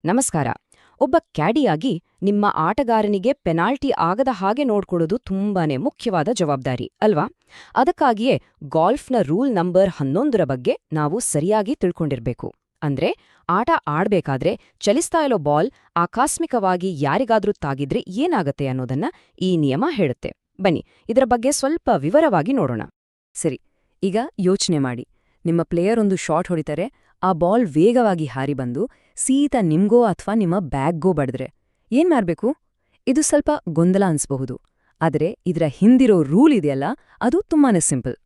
ನಮಸ್ಕಾರ. ಒಬ್ಬ ಕ್ಯಾಡಿಯಾಗಿ ನಿಮ್ಮ ಆಟಗಾರನಿಗೆ ಪೆನಾಲ್ಟಿ ಆಗದ ಹಾಗೆ ನೋಡ್ಕೊಳ್ಳೋದು ತುಂಬಾನೇ ಮುಖ್ಯವಾದ ಜವಾಬ್ದಾರಿ ಅಲ್ವಾ? ಅದಕ್ಕಾಗಿಯೇ ಗಾಲ್ಫ್ನ ರೂಲ್ ನಂಬರ್ 11ರ ಬಗ್ಗೆ ನಾವು ಸರಿಯಾಗಿ ತಿಳ್ಕೊಂಡಿರ್ಬೇಕು. ಅಂದ್ರೆ ಆಟ ಆಡ್ಬೇಕಾದ್ರೆ ಚಲಿಸ್ತಾ ಇರೋ ಬಾಲ್ ಆಕಸ್ಮಿಕವಾಗಿ ಯಾರಿಗಾದ್ರೂ ತಾಗಿದ್ರೆ ಏನಾಗತ್ತೆ ಅನ್ನೋದನ್ನ ಈ ನಿಯಮ ಹೇಳುತ್ತೆ. ಬನ್ನಿ ಇದರ ಬಗ್ಗೆ ಸ್ವಲ್ಪ ವಿವರವಾಗಿ ನೋಡೋಣ. ಸರಿ, ಈಗ ಯೋಚನೆ ಮಾಡಿ. ನಿಮ್ಮ ಪ್ಲೇಯರ್ ಒಂದು ಶಾಟ್ ಹೊಡಿತಾರೆ, ಆ ಬಾಲ್ ವೇಗವಾಗಿ ಹಾರಿ ಬಂದು ಸೀತಾ ನಿಮ್ಗೋ ಅಥವಾ ನಿಮ್ಮ ಬ್ಯಾಗ್ಗೋ ಬಡಿದ್ರೆ ಏನ್ ಮಾಡ್ಬೇಕು? ಇದು ಸ್ವಲ್ಪ ಗೊಂದಲ ಅನ್ಸ್ಬಹುದು, ಆದರೆ ಇದರ ಹಿಂದಿರೋ ರೂಲ್ ಇದೆಯಲ್ಲ, ಅದು ತುಂಬಾನೇ ಸಿಂಪಲ್.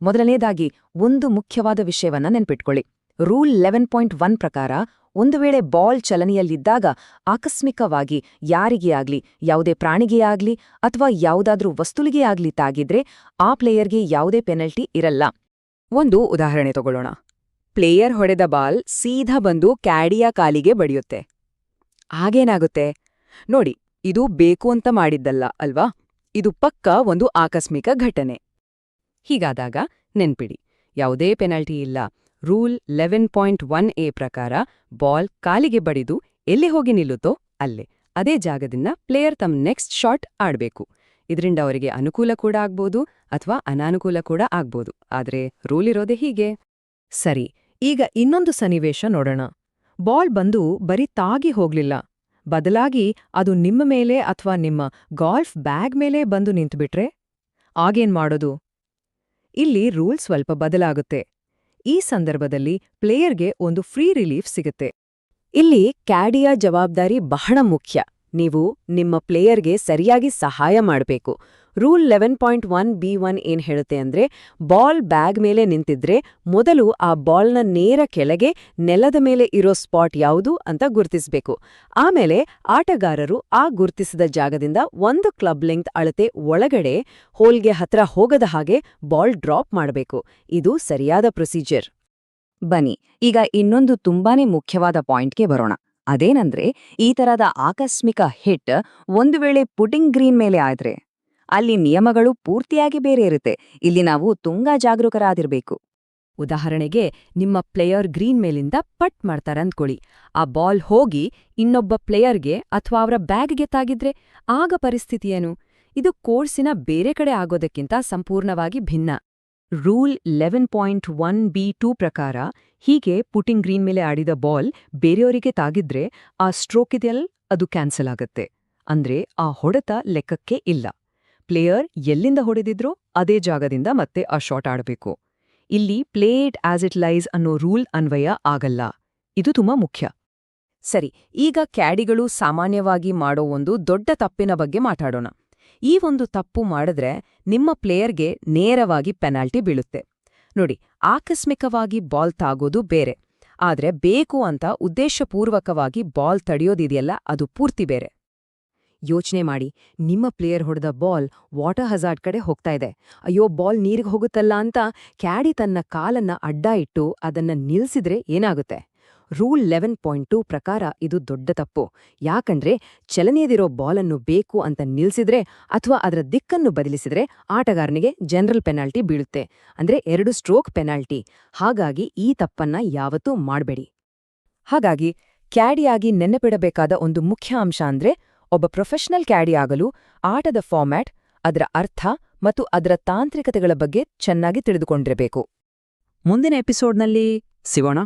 ಮೊದಲನೇದಾಗಿ ಒಂದು ಮುಖ್ಯವಾದ ವಿಷಯವನ್ನ ನೆನ್ಪಿಟ್ಕೊಳ್ಳಿ. ರೂಲ್ 11.1 ಪ್ರಕಾರ ಒಂದು ವೇಳೆ ಬಾಲ್ ಚಲನೆಯಲ್ಲಿದ್ದಾಗ ಆಕಸ್ಮಿಕವಾಗಿ ಯಾರಿಗೇ ಆಗ್ಲಿ, ಯಾವುದೇ ಪ್ರಾಣಿಗೇ ಆಗ್ಲಿ ಅಥವಾ ಯಾವುದಾದ್ರೂ ವಸ್ತುಲಿಗೆ ಆಗ್ಲಿ ತಾಗಿದ್ರೆ ಆ ಪ್ಲೇಯರ್ಗೆ ಯಾವುದೇ ಪೆನಲ್ಟಿ ಇರಲ್ಲ. ಒಂದು ಉದಾಹರಣೆ ತಗೊಳ್ಳೋಣ. ಪ್ಲೇಯರ್ ಹೊಡೆದ ಬಾಲ್ ಸೀದಾ ಬಂದು ಕ್ಯಾಡಿಯ ಕಾಲಿಗೆ ಬಡಿಯುತ್ತೆ. ಆಗೇನಾಗುತ್ತೆ ನೋಡಿ, ಇದು ಬೇಕು ಅಂತ ಮಾಡಿದ್ದಲ್ಲ ಅಲ್ವಾ? ಇದು ಪಕ್ಕಾ ಒಂದು ಆಕಸ್ಮಿಕ ಘಟನೆ. ಹೀಗಾದಾಗ ನೆನ್ಪಿಡಿ, ಯಾವುದೇ ಪೆನಾಲ್ಟಿ ಇಲ್ಲ. ರೂಲ್ 11.1a ಪ್ರಕಾರ ಬಾಲ್ ಕಾಲಿಗೆ ಬಡಿದು ಎಲ್ಲಿ ಹೋಗಿ ನಿಲ್ಲುತ್ತೋ ಅಲ್ಲೇ, ಅದೇ ಜಾಗದಿಂದ ಪ್ಲೇಯರ್ ತಮ್ಮ ನೆಕ್ಸ್ಟ್ ಶಾಟ್ ಆಡ್ಬೇಕು. ಇದರಿಂದ ಅವರಿಗೆ ಅನುಕೂಲ ಕೂಡ ಆಗ್ಬೋದು ಅಥವಾ ಅನಾನುಕೂಲ ಕೂಡ ಆಗ್ಬೋದು, ಆದ್ರೆ ರೂಲ್ ಇರೋದೇ ಹೀಗೆ. ಸರಿ, ಈಗ ಇನ್ನೊಂದು ಸನ್ನಿವೇಶ ನೋಡೋಣ. ಬಾಲ್ ಬಂದು ಬರೀ ತಾಗಿ ಹೋಗ್ಲಿಲ್ಲ, ಬದಲಾಗಿ ಅದು ನಿಮ್ಮ ಮೇಲೆ ಅಥವಾ ನಿಮ್ಮ ಗಾಲ್ಫ್ ಬ್ಯಾಗ್ ಮೇಲೆ ಬಂದು ನಿಂತುಬಿಟ್ರೆ ಆಗೇನ್ ಮಾಡೋದು? ಇಲ್ಲಿ ರೂಲ್ ಸ್ವಲ್ಪ ಬದಲಾಗುತ್ತೆ. ಈ ಸಂದರ್ಭದಲ್ಲಿ ಪ್ಲೇಯರ್ಗೆ ಒಂದು ಫ್ರೀ ರಿಲೀಫ್ ಸಿಗುತ್ತೆ. ಇಲ್ಲಿ ಕ್ಯಾಡಿಯ ಜವಾಬ್ದಾರಿ ಬಹಳ ಮುಖ್ಯ. ನೀವು ನಿಮ್ಮ ಪ್ಲೇಯರ್ಗೆ ಸರಿಯಾಗಿ ಸಹಾಯ ಮಾಡಬೇಕು. ರೂಲ್ 11.1b1 ಏನ್ ಹೇಳುತ್ತೆ ಅಂದ್ರೆ, ಬಾಲ್ ಬ್ಯಾಗ್ ಮೇಲೆ ನಿಂತಿದ್ರೆ ಮೊದಲು ಆ ಬಾಲ್ನ ನೇರ ಕೆಳಗೆ ನೆಲದ ಮೇಲೆ ಇರೋ ಸ್ಪಾಟ್ ಯಾವುದು ಅಂತ ಗುರ್ತಿಸ್ಬೇಕು. ಆಮೇಲೆ ಆಟಗಾರರು ಆ ಗುರ್ತಿಸಿದ ಜಾಗದಿಂದ ಒಂದು ಕ್ಲಬ್ ಲೆಂಗ್ತ್ ಅಳತೆ ಒಳಗಡೆ ಹೋಲ್ಗೆ ಹತ್ರ ಹೋಗದ ಹಾಗೆ ಬಾಲ್ ಡ್ರಾಪ್ ಮಾಡಬೇಕು. ಇದು ಸರಿಯಾದ ಪ್ರೊಸೀಜರ್. ಬನ್ನಿ ಈಗ ಇನ್ನೊಂದು ತುಂಬಾನೇ ಮುಖ್ಯವಾದ ಪಾಯಿಂಟ್ಗೆ ಬರೋಣ. ಅದೇನಂದ್ರೆ, ಈ ತರದ ಆಕಸ್ಮಿಕ ಹಿಟ್ ಒಂದು ವೇಳೆ ಪುಟಿಂಗ್ ಗ್ರೀನ್ ಮೇಲೆ ಆದ್ರೆ ಅಲ್ಲಿ ನಿಯಮಗಳು ಪೂರ್ತಿಯಾಗಿ ಬೇರೆ ಇರುತ್ತೆ. ಇಲ್ಲಿ ನಾವು ತುಂಬಾ ಜಾಗರೂಕರಾದಿರ್ಬೇಕು. ಉದಾಹರಣೆಗೆ, ನಿಮ್ಮ ಪ್ಲೇಯರ್ ಗ್ರೀನ್ ಮೇಲಿಂದ ಪಟ್ ಮಾಡ್ತಾರಂದ್ಕೊಳ್ಳಿ. ಆ ಬಾಲ್ ಹೋಗಿ ಇನ್ನೊಬ್ಬ ಪ್ಲೇಯರ್ಗೆ ಅಥವಾ ಅವರ ಬ್ಯಾಗ್ಗೆ ತಾಗಿದ್ರೆ ಆಗ ಪರಿಸ್ಥಿತಿ ಏನು? ಇದು ಕೋರ್ಸಿನ ಬೇರೆ ಕಡೆ ಆಗೋದಕ್ಕಿಂತ ಸಂಪೂರ್ಣವಾಗಿ ಭಿನ್ನ. ರೂಲ್ 11.1b2 ಪ್ರಕಾರ ಹೀಗೆ ಪುಟಿಂಗ್ ಗ್ರೀನ್ ಮೇಲೆ ಆಡಿದ ಬಾಲ್ ಬೇರೆಯವರಿಗೆ ತಾಗಿದ್ರೆ ಆ ಸ್ಟ್ರೋಕ್ ಇದೆಯಲ್ಲ, ಅದು ಕ್ಯಾನ್ಸಲ್ ಆಗತ್ತೆ. ಅಂದ್ರೆ ಆ ಹೊಡೆತ ಲೆಕ್ಕಕ್ಕೆ ಇಲ್ಲ. ಪ್ಲೇಯರ್ ಎಲ್ಲಿಂದ ಹೊಡೆದಿದ್ರೋ ಅದೇ ಜಾಗದಿಂದ ಮತ್ತೆ ಆ ಶಾಟ್ ಆಡಬೇಕು. ಇಲ್ಲಿ play it as it lies ಅನ್ನೋ ರೂಲ್ ಅನ್ವಯ ಆಗಲ್ಲ. ಇದು ತುಂಬಾ ಮುಖ್ಯ. ಸರಿ, ಈಗ ಕ್ಯಾಡಿಗಳು ಸಾಮಾನ್ಯವಾಗಿ ಮಾಡೋ ಒಂದು ದೊಡ್ಡ ತಪ್ಪಿನ ಬಗ್ಗೆ ಮಾತಾಡೋಣ. ಈ ಒಂದು ತಪ್ಪು ಮಾಡಿದ್ರೆ ನಿಮ್ಮ ಪ್ಲೇಯರ್ಗೆ ನೇರವಾಗಿ ಪೆನಾಲ್ಟಿ ಬೀಳುತ್ತೆ. ನೋಡಿ, ಆಕಸ್ಮಿಕವಾಗಿ ಬಾಲ್ ತಾಗೋದು ಬೇರೆ, ಆದ್ರೆ ಬೇಕು ಅಂತ ಉದ್ದೇಶಪೂರ್ವಕವಾಗಿ ಬಾಲ್ ತಡೆಯೋದಿದೆಯಲ್ಲ, ಅದು ಪೂರ್ತಿ ಬೇರೆ. ಯೋಚನೆ ಮಾಡಿ, ನಿಮ್ಮ ಪ್ಲೇಯರ್ ಹೊಡೆದ ಬಾಲ್ ವಾಟರ್ ಹಜಾರ್ಡ್ ಕಡೆ ಹೋಗ್ತಾ ಇದೆ. ಅಯ್ಯೋ, ಬಾಲ್ ನೀರಿಗೆ ಹೋಗುತ್ತಲ್ಲ ಅಂತ ಕ್ಯಾಡಿ ತನ್ನ ಕಾಲನ್ನ ಅಡ್ಡ ಇಟ್ಟು ಅದನ್ನ ನಿಲ್ಸಿದ್ರೆ ಏನಾಗುತ್ತೆ? ರೂಲ್ 11.2 ಪ್ರಕಾರ ಇದು ದೊಡ್ಡ ತಪ್ಪು. ಯಾಕಂದ್ರೆ ಚಲನೆಯದಿರೋ ಬಾಲನ್ನು ಬೇಕು ಅಂತ ನಿಲ್ಸಿದ್ರೆ ಅಥವಾ ಅದರ ದಿಕ್ಕನ್ನು ಬದಲಿಸಿದ್ರೆ ಆಟಗಾರನಿಗೆ ಜನರಲ್ ಪೆನಾಲ್ಟಿ ಬೀಳುತ್ತೆ. ಅಂದ್ರೆ 2 ಸ್ಟ್ರೋಕ್ ಪೆನಾಲ್ಟಿ. ಹಾಗಾಗಿ ಈ ತಪ್ಪನ್ನ ಯಾವತ್ತೂ ಮಾಡಬೇಡಿ. ಹಾಗಾಗಿ ಕ್ಯಾಡಿಯಾಗಿ ನೆನಪಿಡಬೇಕಾದ ಒಂದು ಮುಖ್ಯ ಅಂಶ ಅಂದ್ರೆ, ಒಬ್ಬ ಪ್ರೊಫೆಷನಲ್ ಕ್ಯಾಡಿ ಆಗಲು ಆಟದ ಫಾರ್ಮ್ಯಾಟ್, ಅದರ ಅರ್ಥ ಮತ್ತು ಅದರ ತಾಂತ್ರಿಕತೆಗಳ ಬಗ್ಗೆ ಚೆನ್ನಾಗಿ ತಿಳಿದುಕೊಂಡಿರಬೇಕು. ಮುಂದಿನ ಎಪಿಸೋಡ್ನಲ್ಲಿ ಸಿಗೋಣ.